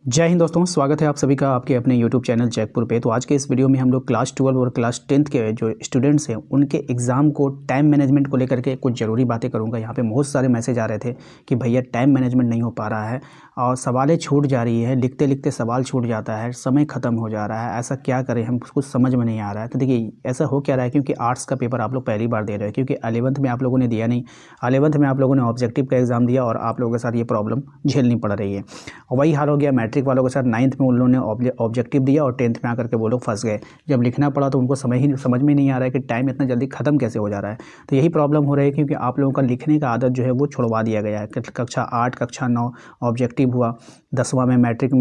जय हिंद दोस्तों, स्वागत है आप सभी का आपके अपने YouTube चैनल जैकपुर पे। तो आज के इस वीडियो में हम लोग क्लास 12 और क्लास 10th के जो स्टूडेंट्स हैं उनके एग्ज़ाम को टाइम मैनेजमेंट को लेकर के कुछ ज़रूरी बातें करूंगा। यहाँ पे बहुत सारे मैसेज आ रहे थे कि भैया टाइम मैनेजमेंट नहीं हो पा रहा है और सवालें छूट जा रही है, लिखते लिखते सवाल छूट जाता है, समय ख़त्म हो जा रहा है, ऐसा क्या करें, हम कुछ समझ में नहीं आ रहा है। तो देखिए ऐसा हो क्या रहा है, क्योंकि आर्ट्स का पेपर आप लोग पहली बार दे रहे हो, क्योंकि 11th में आप लोगों ने दिया नहीं। 11th में आप लोगों ने ऑब्जेक्टिव का एग्ज़ाम दिया और आप लोगों के साथ ये प्रॉब्लम झेलनी पड़ रही है। वही हाल हो गया मैट्रिक वालों के साथ। 9th में उन लोगों ने ऑब्जेक्टिव दिया और 10th में आकर के वो लोग फंस गए। जब लिखना पड़ा तो उनको समझ में नहीं आ रहा है कि टाइम इतना जल्दी ख़त्म कैसे हो जा रहा है। तो यही प्रॉब्लम हो रही है, क्योंकि आप लोगों का लिखने का आदत जो है वो छुड़वा दिया गया है। कक्षा 8 कक्षा 9 ऑब्जेक्टिव हुआ, 10वां में मैट्रिक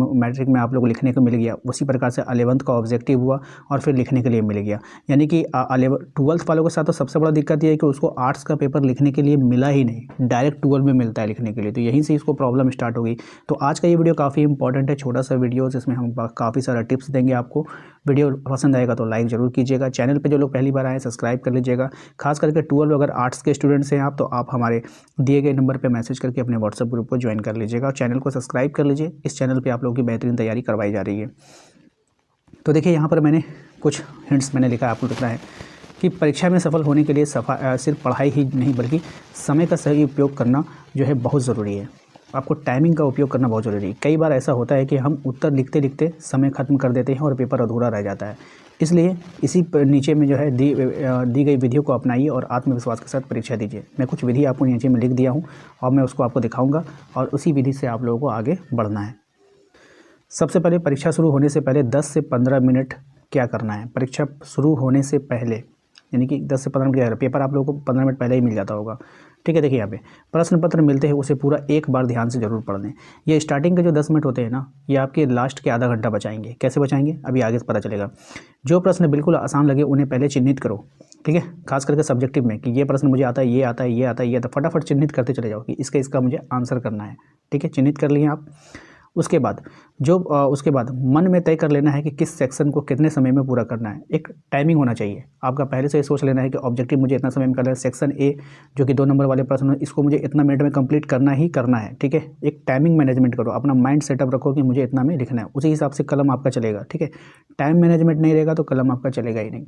में आप लोग को लिखने को मिल गया। उसी प्रकार से 11th का ऑब्जेक्टिव हुआ और फिर लिखने के लिए मिल गया। यानी कि 12th वालों के साथ तो सबसे बड़ा दिक्कत ये है कि उसको आर्ट्स का पेपर लिखने के लिए मिला ही नहीं, डायरेक्ट 12 में मिलता है लिखने के लिए। तो यहीं से इसको प्रॉब्लम स्टार्ट हो गई। तो आज का ये वीडियो काफ़ी इंपॉर्टेंट है, छोटा सा वीडियो, जिसमें हम काफ़ी सारा टिप्स देंगे आपको। वीडियो पसंद आएगा तो लाइक ज़रूर कीजिएगा। चैनल पे जो लोग पहली बार आए सब्सक्राइब कर लीजिएगा। खास करके 12 अगर आर्ट्स के स्टूडेंट्स हैं आप, तो आप हमारे दिए गए नंबर पे मैसेज करके अपने व्हाट्सएप ग्रुप को ज्वाइन कर लीजिएगा और चैनल को सब्सक्राइब कर लीजिए। इस चैनल पे आप लोगों की बेहतरीन तैयारी करवाई जा रही है। तो देखिए यहाँ पर मैंने कुछ हिंट्स मैंने लिखा है, आपको दिख रहा है कि परीक्षा में सफल होने के लिए सिर्फ पढ़ाई ही नहीं बल्कि समय का सही उपयोग करना जो है बहुत ज़रूरी है। आपको टाइमिंग का उपयोग करना बहुत ज़रूरी है। कई बार ऐसा होता है कि हम उत्तर लिखते लिखते समय ख़त्म कर देते हैं और पेपर अधूरा रह जाता है। इसलिए इसी नीचे में जो है दी गई विधियों को अपनाइए और आत्मविश्वास के साथ परीक्षा दीजिए। मैं कुछ विधि आपको नीचे में लिख दिया हूँ और मैं उसको आपको दिखाऊँगा और उसी विधि से आप लोगों को आगे बढ़ना है। सबसे पहले परीक्षा शुरू होने से पहले 10 से 15 मिनट क्या करना है। परीक्षा शुरू होने से पहले यानी कि 10 से 15 मिनट, पेपर आप लोगों को 15 मिनट पहले ही मिल जाता होगा। ठीक है, देखिए यहाँ पे प्रश्न पत्र मिलते हैं, उसे पूरा एक बार ध्यान से जरूर पढ़ लें। ये स्टार्टिंग के जो 10 मिनट होते हैं ना, ये आपके लास्ट के आधा घंटा बचाएंगे। कैसे बचाएंगे अभी आगे से पता चलेगा। जो प्रश्न बिल्कुल आसान लगे उन्हें पहले चिन्हित करो। ठीक है, खास करके सब्जेक्टिव में कि ये प्रश्न मुझे आता है, ये आता है, ये आता है, ये आता है, फटाफट चिन्हित करते चले जाओ कि इसका मुझे आंसर करना है। ठीक है, चिन्हित कर लिए आप। उसके बाद मन में तय कर लेना है कि किस सेक्शन को कितने समय में पूरा करना है। एक टाइमिंग होना चाहिए आपका, पहले से सोच लेना है कि ऑब्जेक्टिव मुझे इतना समय में करना है। सेक्शन ए जो कि 2 नंबर वाले प्रश्न है, इसको मुझे इतना मिनट में कंप्लीट करना ही करना है। ठीक है, एक टाइमिंग मैनेजमेंट करो, अपना माइंड सेटअप रखो कि मुझे इतना में लिखना है, उसी हिसाब से कलम आपका चलेगा। ठीक है, टाइम मैनेजमेंट नहीं रहेगा तो कलम आपका चलेगा ही नहीं।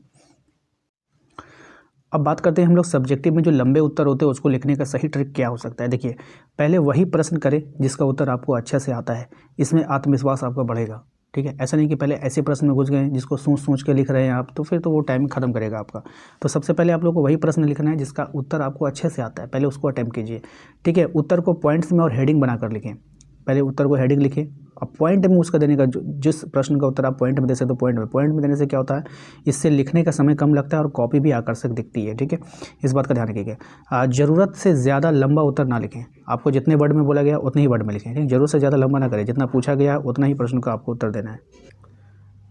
अब बात करते हैं हम लोग सब्जेक्टिव में जो लंबे उत्तर होते हैं उसको लिखने का सही ट्रिक क्या हो सकता है। देखिए, पहले वही प्रश्न करें जिसका उत्तर आपको अच्छा से आता है, इसमें आत्मविश्वास आपका बढ़ेगा। ठीक है, ऐसा नहीं कि पहले ऐसे प्रश्न में घुस गए जिसको सोच सोच के लिख रहे हैं आप, तो फिर तो वो टाइम खत्म करेगा आपका। तो सबसे पहले आप लोग को वही प्रश्न लिखना है जिसका उत्तर आपको अच्छे से आता है, पहले उसको अटेम्प्ट कीजिए। ठीक है, उत्तर को पॉइंट्स में और हेडिंग बनाकर लिखें। पहले उत्तर को हेडिंग लिखें, अब पॉइंट में उसका देने का, जिस प्रश्न का उत्तर आप पॉइंट में दे सकते हो पॉइंट में देने से क्या होता है, इससे लिखने का समय कम लगता है और कॉपी भी आकर्षक दिखती है। ठीक है, इस बात का ध्यान रखिएगा। ज़रूरत से ज़्यादा लंबा उत्तर ना लिखें। आपको जितने वर्ड में बोला गया उतने ही वर्ड में लिखें। ठीक है, ज़रूरत से ज़्यादा लंबा ना करें, जितना पूछा गया उतना ही प्रश्न का आपको उत्तर देना है।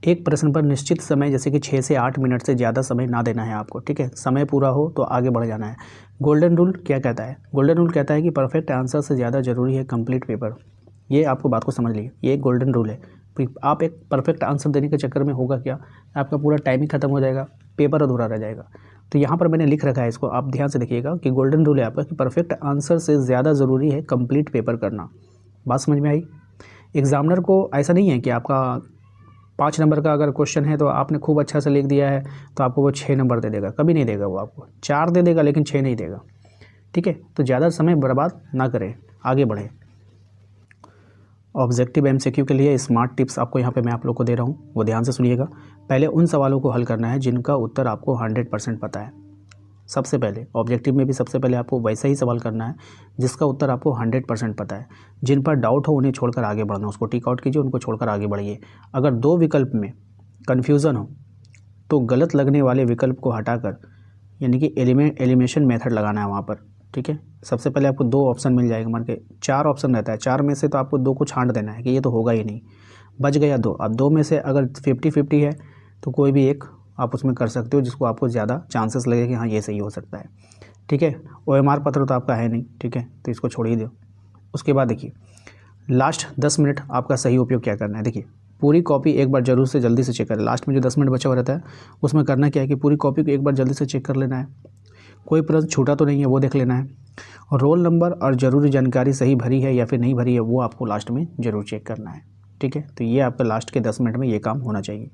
एक प्रश्न पर निश्चित समय जैसे कि 6 से 8 मिनट से ज़्यादा समय ना देना है आपको। ठीक है, समय पूरा हो तो आगे बढ़ जाना है। गोल्डन रूल क्या कहता है? गोल्डन रूल कहता है कि परफेक्ट आंसर से ज़्यादा ज़रूरी है कंप्लीट पेपर। ये आपको बात को समझ लीजिए, ये एक गोल्डन रूल है। आप एक परफेक्ट आंसर देने के चक्कर में होगा क्या, आपका पूरा टाइम ही खत्म हो जाएगा, पेपर अधूरा रह जाएगा। तो यहाँ पर मैंने लिख रखा है, इसको आप ध्यान से देखिएगा कि गोल्डन रूल है आपका कि परफेक्ट आंसर से ज़्यादा ज़रूरी है कंप्लीट पेपर करना। बात समझ में आई? एग्जामिनर को ऐसा नहीं है कि आपका 5 नंबर का अगर क्वेश्चन है तो आपने खूब अच्छा से लिख दिया है तो आपको वो 6 नंबर दे देगा, कभी नहीं देगा। वो आपको 4 दे देगा लेकिन 6 नहीं देगा। ठीक है, तो ज़्यादा समय बर्बाद ना करें, आगे बढ़ें। ऑब्जेक्टिव एमसीक्यू के लिए स्मार्ट टिप्स आपको यहाँ पे मैं आप लोग को दे रहा हूँ, वो ध्यान से सुनिएगा। पहले उन सवालों को हल करना है जिनका उत्तर आपको 100% पता है। सबसे पहले ऑब्जेक्टिव में भी सबसे पहले आपको वैसा ही सवाल करना है जिसका उत्तर आपको 100% पता है। जिन पर डाउट हो उन्हें छोड़कर आगे बढ़ना, उसको टिक आउट कीजिए, उनको छोड़कर आगे बढ़िए। अगर 2 विकल्प में कन्फ्यूज़न हो तो गलत लगने वाले विकल्प को हटाकर यानी कि एलिमिनेशन मेथड लगाना है वहाँ पर। ठीक है, सबसे पहले आपको 2 ऑप्शन मिल जाएगा, मान के 4 ऑप्शन रहता है, 4 में से तो आपको 2 को छांट देना है कि ये तो होगा ही नहीं, बच गया 2। अब 2 में से अगर 50-50 है तो कोई भी एक आप उसमें कर सकते हो जिसको आपको ज़्यादा चांसेस लगे कि हाँ ये सही हो सकता है। ठीक है, OMR पत्र तो आपका है नहीं। ठीक है, तो इसको छोड़ ही दो। उसके बाद देखिए लास्ट 10 मिनट आपका सही उपयोग क्या करना है। देखिए, पूरी कॉपी एक बार जरूर से जल्दी से चेक करें। लास्ट में जो 10 मिनट बचा हुआ रहता है उसमें करना क्या है कि पूरी कॉपी को एक बार जल्दी से चेक कर लेना है, कोई प्रश्न छूटा तो नहीं है वो देख लेना है, और रोल नंबर और ज़रूरी जानकारी सही भरी है या फिर नहीं भरी है वो आपको लास्ट में ज़रूर चेक करना है। ठीक है। तो ये आपका लास्ट के 10 मिनट में ये काम होना चाहिए।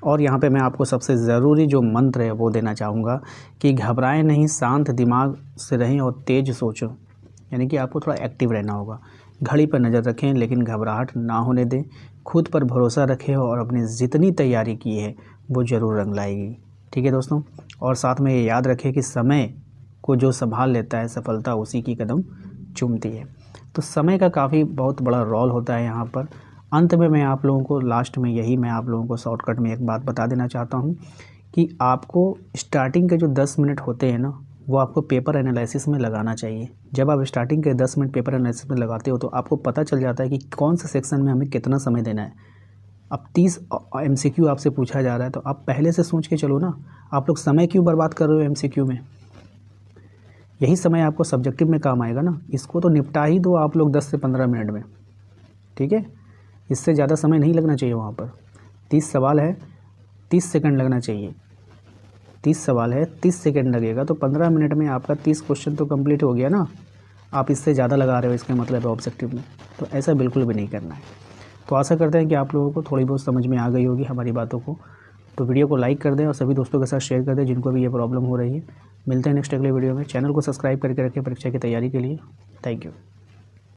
और यहाँ पे मैं आपको सबसे ज़रूरी जो मंत्र है वो देना चाहूँगा कि घबराएं नहीं, शांत दिमाग से रहें और तेज़ सोचो। यानी कि आपको थोड़ा एक्टिव रहना होगा। घड़ी पर नज़र रखें लेकिन घबराहट ना होने दें। खुद पर भरोसा रखें और अपनी जितनी तैयारी की है वो ज़रूर रंग लाएगी। ठीक है दोस्तों। और साथ में ये याद रखें कि समय को जो संभाल लेता है सफलता उसी की कदम चूमती है। तो समय का काफ़ी बहुत बड़ा रोल होता है यहाँ पर। अंत में मैं आप लोगों को लास्ट में यही मैं आप लोगों को शॉर्टकट में एक बात बता देना चाहता हूँ कि आपको स्टार्टिंग के जो 10 मिनट होते हैं ना वो आपको पेपर एनालिसिस में लगाना चाहिए। जब आप स्टार्टिंग के 10 मिनट पेपर एनालिसिस में लगाते हो तो आपको पता चल जाता है कि कौन से सेक्शन में हमें कितना समय देना है। अब 30 MCQ आपसे पूछा जा रहा है तो आप पहले से सोच के चलो ना, आप लोग समय क्यों बर्बाद कर रहे हो MCQ में। यही समय आपको सब्जेक्टिव में काम आएगा ना। इसको तो निपटा ही दो आप लोग 10 से 15 मिनट में। ठीक है, इससे ज़्यादा समय नहीं लगना चाहिए वहाँ पर। 30 सवाल है, 30 सेकंड लगना चाहिए। 30 सवाल है, 30 सेकंड लगेगा तो 15 मिनट में आपका 30 क्वेश्चन तो कंप्लीट हो गया ना। आप इससे ज़्यादा लगा रहे हो, इसका मतलब है ऑब्जेक्टिव में। तो ऐसा बिल्कुल भी नहीं करना है। तो आशा करते हैं कि आप लोगों को थोड़ी बहुत समझ में आ गई होगी हमारी बातों को। तो वीडियो को लाइक कर दें और सभी दोस्तों के साथ शेयर कर दें जिनको भी ये प्रॉब्लम हो रही है। मिलते हैं नेक्स्ट अगले वीडियो में। चैनल को सब्सक्राइब करके रखें परीक्षा की तैयारी के लिए। Thank you.